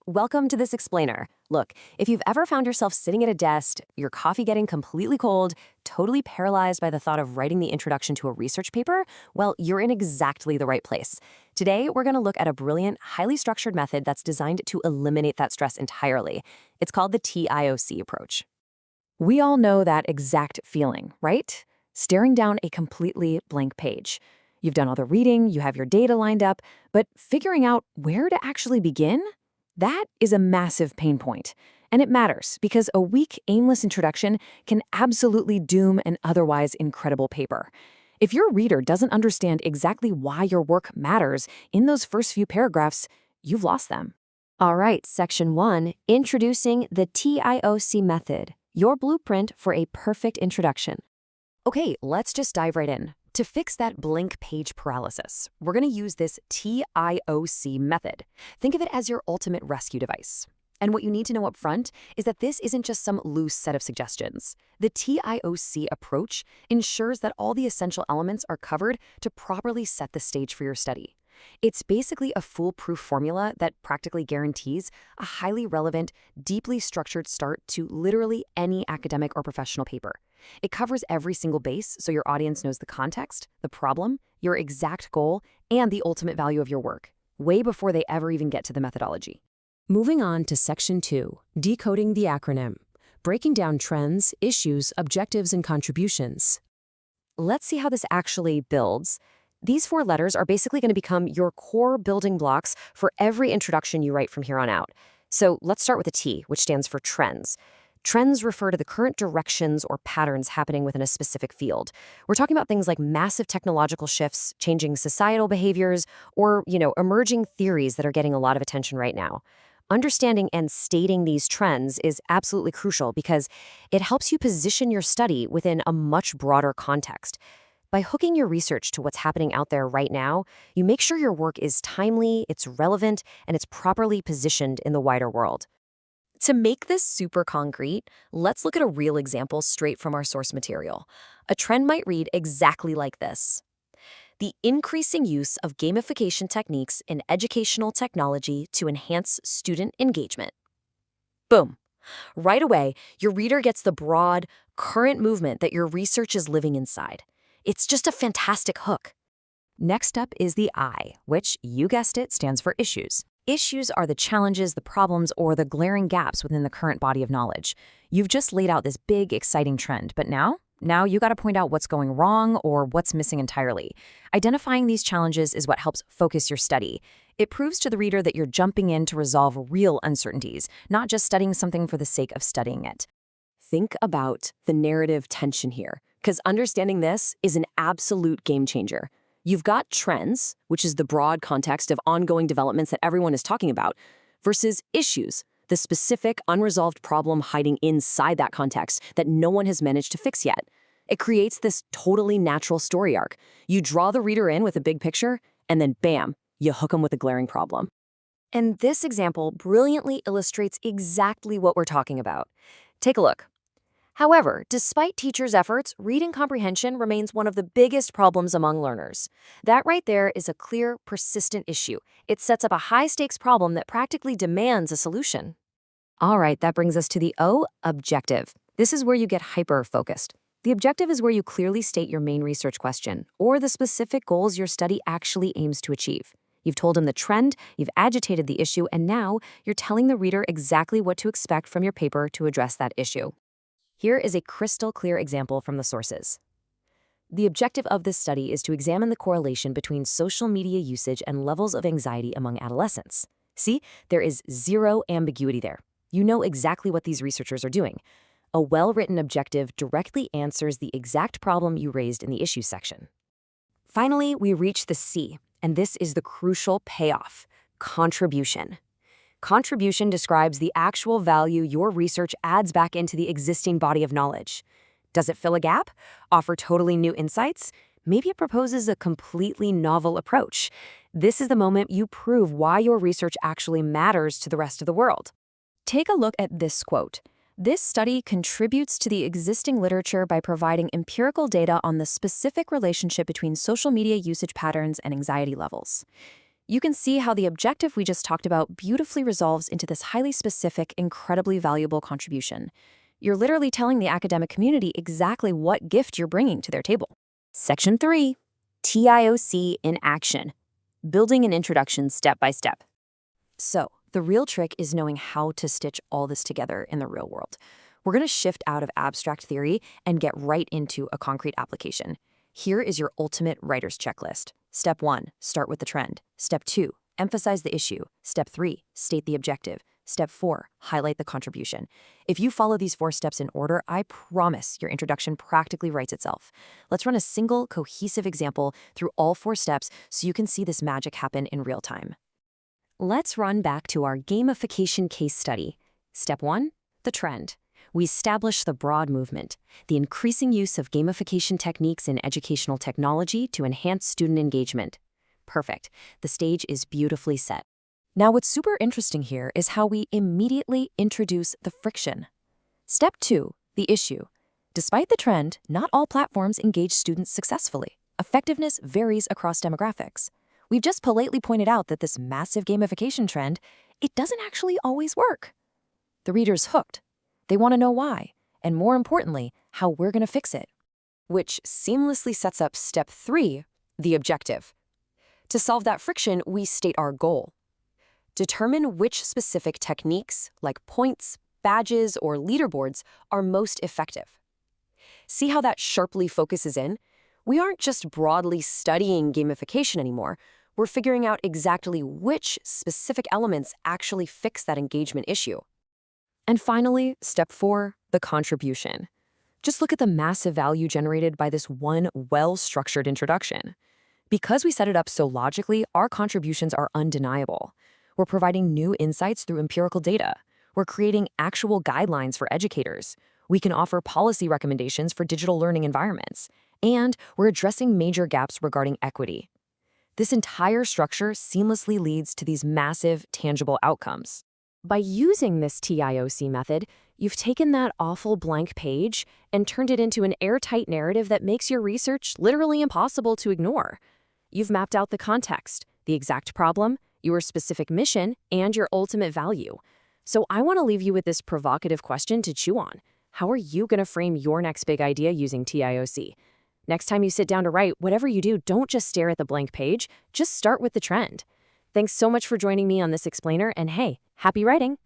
Welcome to this explainer. Look, if you've ever found yourself sitting at a desk, your coffee getting completely cold, totally paralyzed by the thought of writing the introduction to a research paper, well, you're in exactly the right place. Today, we're going to look at a brilliant, highly structured method that's designed to eliminate that stress entirely. It's called the TIOC approach. We all know that exact feeling, right? Staring down a completely blank page. You've done all the reading, you have your data lined up, but figuring out where to actually begin? That is a massive pain point. And it matters because a weak, aimless introduction can absolutely doom an otherwise incredible paper. If your reader doesn't understand exactly why your work matters in those first few paragraphs, you've lost them. All right, Section 1, Introducing the TIOC Method, your blueprint for a perfect introduction. Okay, let's just dive right in. To fix that blank page paralysis, we're going to use this TIOC method. Think of it as your ultimate rescue device. And what you need to know up front is that this isn't just some loose set of suggestions. The TIOC approach ensures that all the essential elements are covered to properly set the stage for your study. It's basically a foolproof formula that practically guarantees a highly relevant, deeply structured start to literally any academic or professional paper. It covers every single base so your audience knows the context, the problem, your exact goal, and the ultimate value of your work, way before they ever even get to the methodology. Moving on to Section 2, Decoding the Acronym, breaking down trends, issues, objectives, and contributions. Let's see how this actually builds. These 4 letters are basically going to become your core building blocks for every introduction you write from here on out. So let's start with the T, which stands for trends. Trends refer to the current directions or patterns happening within a specific field. We're talking about things like massive technological shifts, changing societal behaviors, or, emerging theories that are getting a lot of attention right now. Understanding and stating these trends is absolutely crucial because it helps you position your study within a much broader context. By hooking your research to what's happening out there right now, you make sure your work is timely, it's relevant, and it's properly positioned in the wider world. To make this super concrete, let's look at a real example straight from our source material. A trend might read exactly like this: the increasing use of gamification techniques in educational technology to enhance student engagement. Boom. Right away, your reader gets the broad, current movement that your research is living inside. It's just a fantastic hook. Next up is the I, which, you guessed it, stands for issues. Issues are the challenges, the problems, or the glaring gaps within the current body of knowledge. You've just laid out this big, exciting trend, but now you got to point out what's going wrong or what's missing entirely. Identifying these challenges is what helps focus your study. It proves to the reader that you're jumping in to resolve real uncertainties, not just studying something for the sake of studying it. Think about the narrative tension here, because understanding this is an absolute game changer. You've got trends, which is the broad context of ongoing developments that everyone is talking about, versus issues, the specific unresolved problem hiding inside that context that no one has managed to fix yet. It creates this totally natural story arc. You draw the reader in with a big picture, and then bam, you hook them with a glaring problem. And this example brilliantly illustrates exactly what we're talking about. Take a look. However, despite teachers' efforts, reading comprehension remains one of the biggest problems among learners. That right there is a clear, persistent issue. It sets up a high-stakes problem that practically demands a solution. All right, that brings us to the O, objective. This is where you get hyper-focused. The objective is where you clearly state your main research question, or the specific goals your study actually aims to achieve. You've told them the trend, you've agitated the issue, and now you're telling the reader exactly what to expect from your paper to address that issue. Here is a crystal clear example from the sources. The objective of this study is to examine the correlation between social media usage and levels of anxiety among adolescents. See, there is zero ambiguity there. You know exactly what these researchers are doing. A well-written objective directly answers the exact problem you raised in the issues section. Finally, we reach the C, and this is the crucial payoff: contribution. Contribution describes the actual value your research adds back into the existing body of knowledge. Does it fill a gap? Offer totally new insights? Maybe it proposes a completely novel approach. This is the moment you prove why your research actually matters to the rest of the world. Take a look at this quote. This study contributes to the existing literature by providing empirical data on the specific relationship between social media usage patterns and anxiety levels. You can see how the objective we just talked about beautifully resolves into this highly specific, incredibly valuable contribution. You're literally telling the academic community exactly what gift you're bringing to their table. Section 3, TIOC in action, building an introduction step by step. So, the real trick is knowing how to stitch all this together in the real world. We're going to shift out of abstract theory and get right into a concrete application. Here is your ultimate writer's checklist. Step 1, start with the trend. Step 2, emphasize the issue. Step 3, state the objective. Step 4, highlight the contribution. If you follow these 4 steps in order, I promise your introduction practically writes itself. Let's run a single, cohesive example through all 4 steps so you can see this magic happen in real time. Let's run back to our gamification case study. Step 1, the trend. We establish the broad movement, the increasing use of gamification techniques in educational technology to enhance student engagement. Perfect. The stage is beautifully set. Now, what's super interesting here is how we immediately introduce the friction. Step 2, the issue. Despite the trend, not all platforms engage students successfully. Effectiveness varies across demographics. We've just politely pointed out that this massive gamification trend, it doesn't actually always work. The reader's hooked. They want to know why, and more importantly, how we're going to fix it. Which seamlessly sets up step 3, the objective. To solve that friction, we state our goal. Determine which specific techniques, like points, badges, or leaderboards, are most effective. See how that sharply focuses in? We aren't just broadly studying gamification anymore. We're figuring out exactly which specific elements actually fix that engagement issue. And finally, step 4, the contribution. Just look at the massive value generated by this one well-structured introduction. Because we set it up so logically, our contributions are undeniable. We're providing new insights through empirical data. We're creating actual guidelines for educators. We can offer policy recommendations for digital learning environments. And we're addressing major gaps regarding equity. This entire structure seamlessly leads to these massive, tangible outcomes. By using this TIOC method, you've taken that awful blank page and turned it into an airtight narrative that makes your research literally impossible to ignore. You've mapped out the context, the exact problem, your specific mission, and your ultimate value. So I want to leave you with this provocative question to chew on. How are you going to frame your next big idea using TIOC? Next time you sit down to write, whatever you do, don't just stare at the blank page, just start with the trend. Thanks so much for joining me on this explainer, and hey, happy writing!